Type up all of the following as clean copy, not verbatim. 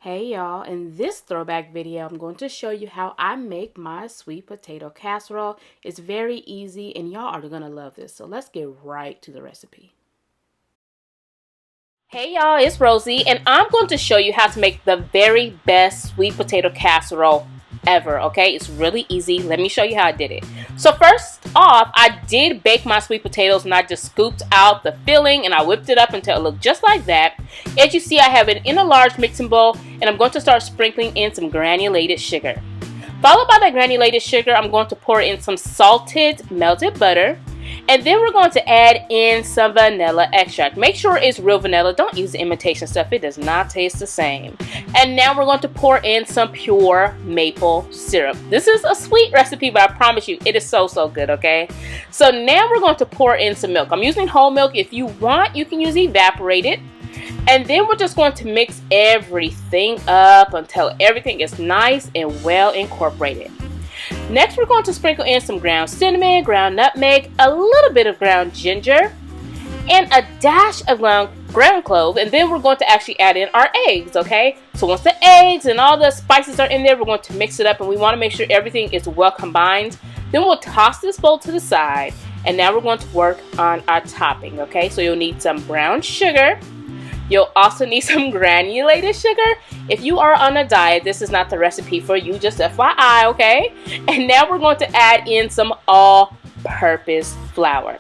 Hey y'all, in this throwback video I'm going to show you how I make my sweet potato casserole. It's very easy and y'all are going to love this. So let's get right to the recipe. Hey y'all, it's Rosie and I'm going to show you how to make the very best sweet potato casserole ever, okay? It's really easy. Let me show you how I did it. So first off, I did bake my sweet potatoes and I just scooped out the filling and I whipped it up until it looked just like that. As you see, I have it in a large mixing bowl and I'm going to start sprinkling in some granulated sugar. Followed by that granulated sugar, I'm going to pour in some salted melted butter. And then we're going to add in some vanilla extract. Make sure it's real vanilla. Don't use the imitation stuff. It does not taste the same. And now we're going to pour in some pure maple syrup. This is a sweet recipe, but I promise you, it is so good, okay? So now we're going to pour in some milk. I'm using whole milk. If you want, you can use evaporated. And then we're just going to mix everything up until everything is nice and well incorporated. Next, we're going to sprinkle in some ground cinnamon, ground nutmeg, a little bit of ground ginger, and a dash of ground clove. And then we're going to actually add in our eggs, okay? So once the eggs and all the spices are in there, we're going to mix it up and we want to make sure everything is well combined. Then we'll toss this bowl to the side. And now we're going to work on our topping, okay? So you'll need some brown sugar. You'll also need some granulated sugar. If you are on a diet, this is not the recipe for you, just FYI, okay? And now we're going to add in some all-purpose flour.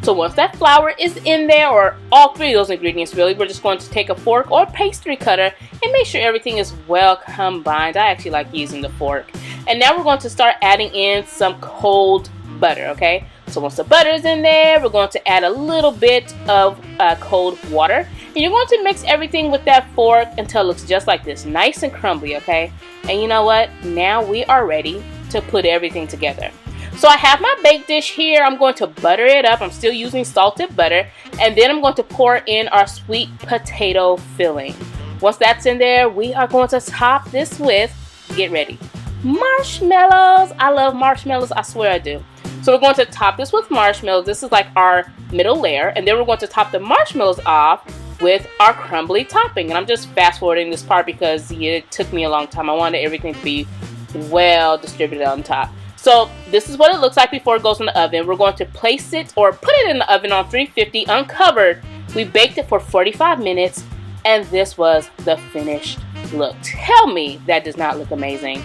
So once that flour is in there, or all three of those ingredients really, we're just going to take a fork or pastry cutter and make sure everything is well combined. I actually like using the fork. And now we're going to start adding in some cold butter, okay? So once the butter is in there, we're going to add a little bit of cold water. And you're going to mix everything with that fork until it looks just like this, nice and crumbly, okay? And you know what? Now we are ready to put everything together. So I have my baked dish here. I'm going to butter it up. I'm still using salted butter. And then I'm going to pour in our sweet potato filling. Once that's in there, we are going to top this with, get ready, marshmallows. I love marshmallows. I swear I do. So we're going to top this with marshmallows. This is like our middle layer. And then we're going to top the marshmallows off with our crumbly topping. And I'm just fast forwarding this part because it took me a long time. I wanted everything to be well distributed on top. So this is what it looks like before it goes in the oven. We're going to place it or put it in the oven on 350 uncovered. We baked it for 45 minutes and this was the finished look. Tell me that does not look amazing.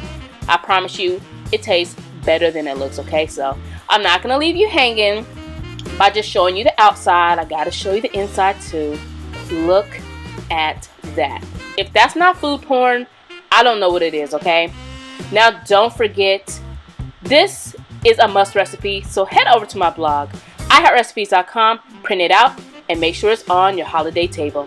I promise you it tastes better than it looks, okay? So I'm not going to leave you hanging by just showing you the outside. I got to show you the inside too. Look at that. If that's not food porn, I don't know what it is, okay? Now don't forget, this is a must recipe, so head over to my blog, iHeartRecipes.com, print it out, and make sure it's on your holiday table.